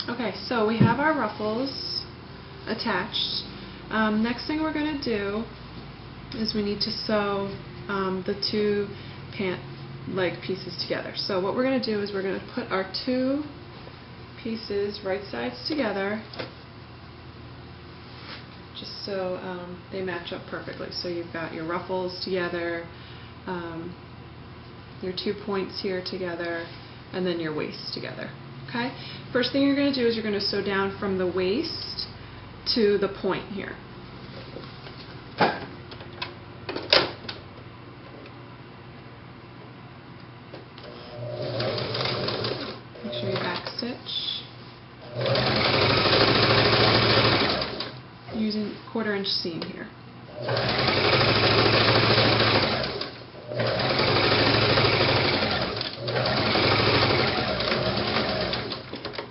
Okay, so we have our ruffles attached. Next thing we're going to do is we need to sew the two pant leg pieces together. So what we're going to do is we're going to put our two pieces right sides together just so they match up perfectly. So you've got your ruffles together, your 2 points here together, and then your waist together. Okay? First thing you're going to do is you're going to sew down from the waist to the point here. Make sure you back stitch. Using 1/4 inch seam here.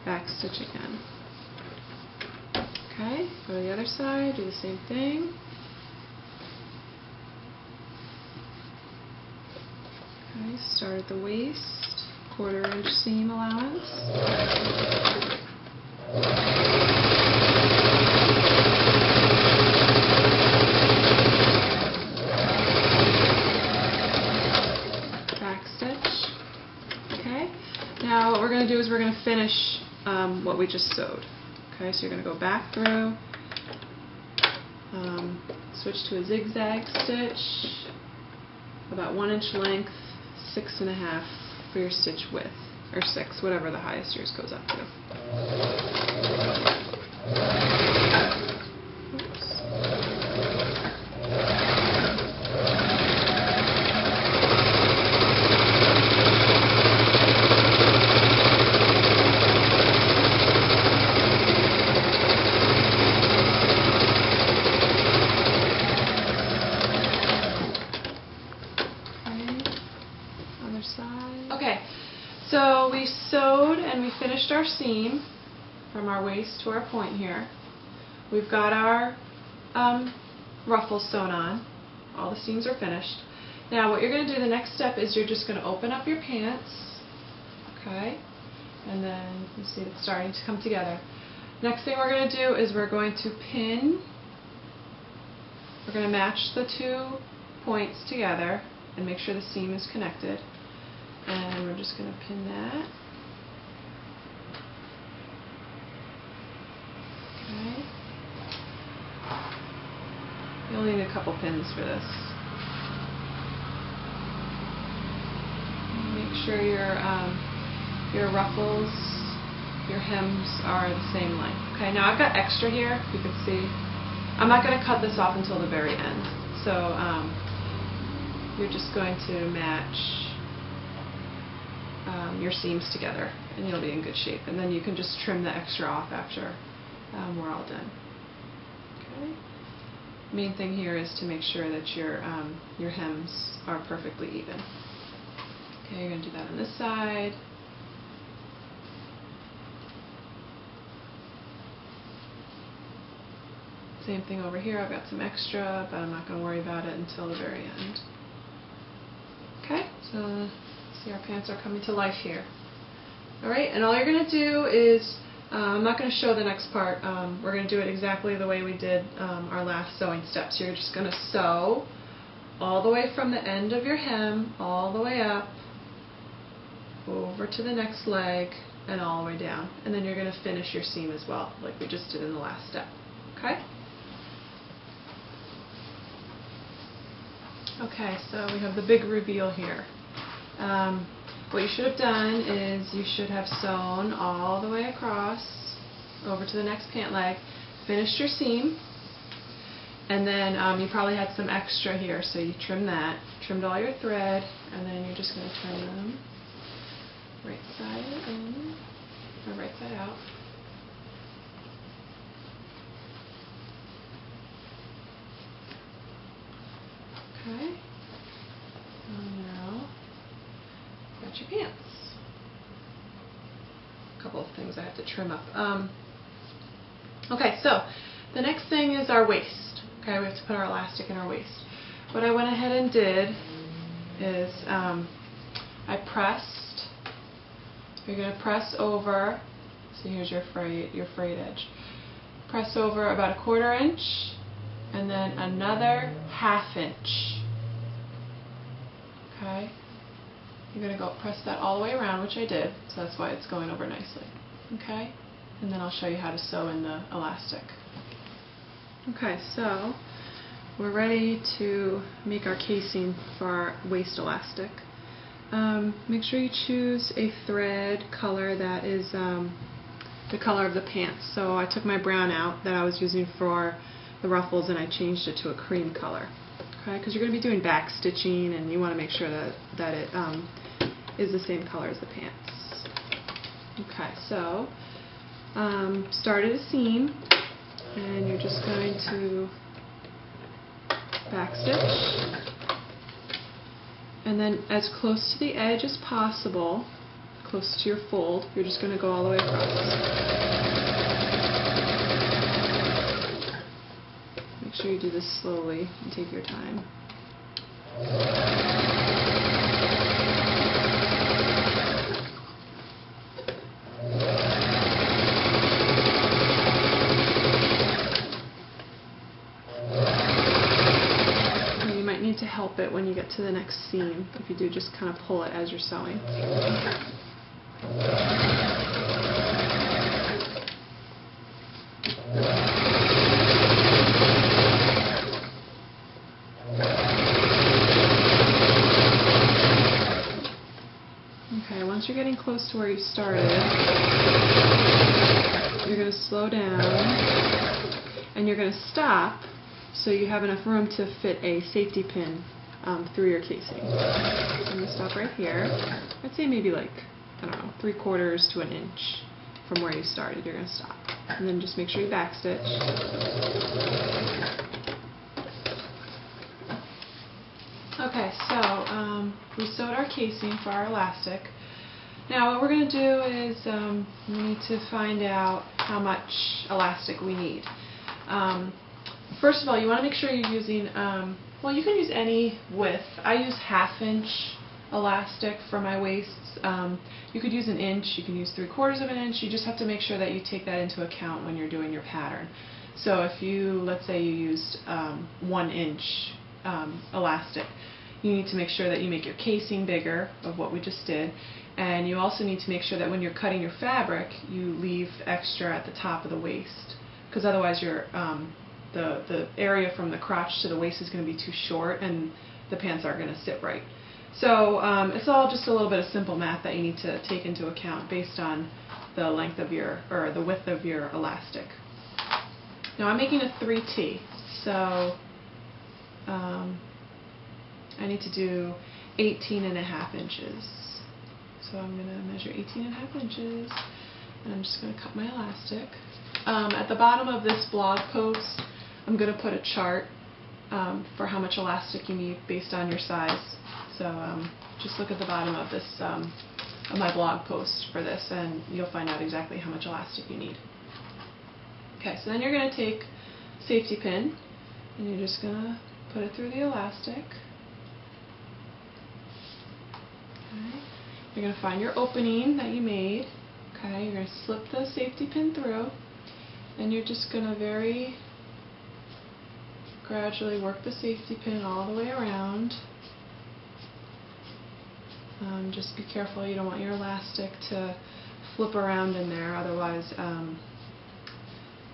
Back stitch again. Okay, go to the other side, do the same thing. Okay, start at the waist, 1/4 inch seam allowance. Now what we're going to do is we're going to finish what we just sewed. Okay, so you're going to go back through, switch to a zigzag stitch, about 1 inch length, 6.5 for your stitch width, or 6, whatever the highest yours goes up to. Okay, so we sewed and we finished our seam from our waist to our point here. We've got our ruffles sewn on. All the seams are finished. Now what you're going to do, the next step is you're just going to open up your pants. Okay, and then you see it's starting to come together. Next thing we're going to do is we're going to pin. We're going to match the 2 points together and make sure the seam is connected. And we're just going to pin that. Okay. You'll need a couple pins for this. Make sure your ruffles, your hems are the same length. Okay, now I've got extra here, you can see. I'm not going to cut this off until the very end. So you're just going to match your seams together and you'll be in good shape. And then you can just trim the extra off after we're all done. Okay. Main thing here is to make sure that your hems are perfectly even. Okay, you're going to do that on this side. Same thing over here. I've got some extra, but I'm not going to worry about it until the very end. Okay, so see our pants are coming to life here. Alright, and all you're going to do is, I'm not going to show the next part, we're going to do it exactly the way we did our last sewing steps. You're just going to sew all the way from the end of your hem, all the way up, over to the next leg, and all the way down. And then you're going to finish your seam as well, like we just did in the last step. Okay? Okay, so we have the big reveal here. What you should have done is you should have sewn all the way across over to the next pant leg, finished your seam, and then you probably had some extra here, so you trimmed that, trimmed all your thread, and then you're just going to turn them right side in, or right side out. Okay, so now got your pants. A couple of things I have to trim up. Okay, so the next thing is our waist. Okay, we have to put our elastic in our waist. What I went ahead and did is I pressed. You're going to press over So here's your frayed edge. Press over about 1/4 inch, and then another 1/2 inch. Okay? You're going to go press that all the way around, which I did, so that's why it's going over nicely. Okay? And then I'll show you how to sew in the elastic. Okay, so we're ready to make our casing for our waist elastic. Make sure you choose a thread color that is the color of the pants. So I took my brown out that I was using for the ruffles and I changed it to a cream color. Okay, because you're going to be doing back stitching and you want to make sure that it is the same color as the pants. Okay, so start at a seam and you're just going to back stitch, and then as close to the edge as possible, close to your fold, you're just going to go all the way across. Make sure you do this slowly and take your time. To help it when you get to the next seam. If you do, just kind of pull it as you're sewing. Okay, once you're getting close to where you started, you're going to slow down and you're going to stop so you have enough room to fit a safety pin through your casing. So I'm going to stop right here. I'd say maybe like, I don't know, 3/4 to an inch from where you started. You're going to stop. And then just make sure you backstitch. Okay, so we sewed our casing for our elastic. Now what we're going to do is we need to find out how much elastic we need. First of all, you want to make sure you're using, well, you can use any width. I use 1/2 inch elastic for my waists. You could use 1 inch, you can use 3/4 of an inch. You just have to make sure that you take that into account when you're doing your pattern. So if you, let's say you used 1 inch elastic, you need to make sure that you make your casing bigger of what we just did. And you also need to make sure that when you're cutting your fabric, you leave extra at the top of the waist, because otherwise the area from the crotch to the waist is going to be too short and the pants aren't going to sit right. So it's all just a little bit of simple math that you need to take into account based on the length of your, or the width of your elastic. Now I'm making a 3T, so I need to do 18.5 inches. So I'm going to measure 18.5 inches and I'm just going to cut my elastic. At the bottom of this blog post, I'm going to put a chart for how much elastic you need based on your size. So just look at the bottom of this of my blog post for this, and you'll find out exactly how much elastic you need. Okay, so then you're going to take a safety pin and you're just going to put it through the elastic. Okay. You're going to find your opening that you made. Okay, you're going to slip the safety pin through, and you're just going to very gradually work the safety pin all the way around. Just be careful, you don't want your elastic to flip around in there, otherwise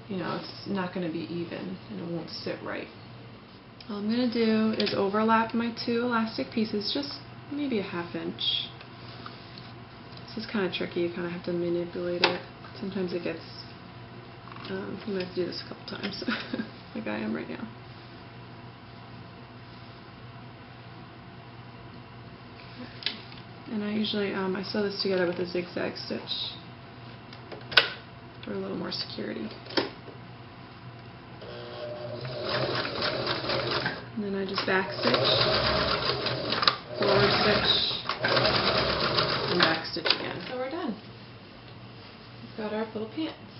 you know, it's not going to be even and it won't sit right. All I'm going to do is overlap my 2 elastic pieces, just maybe a 1/2 inch. This is kind of tricky, you kind of have to manipulate it. Sometimes it gets, you might have to do this a couple times, like I am right now. And I usually, I sew this together with a zigzag stitch for a little more security. And then I just back stitch, forward stitch, and back stitch again. So we're done. We've got our little pants.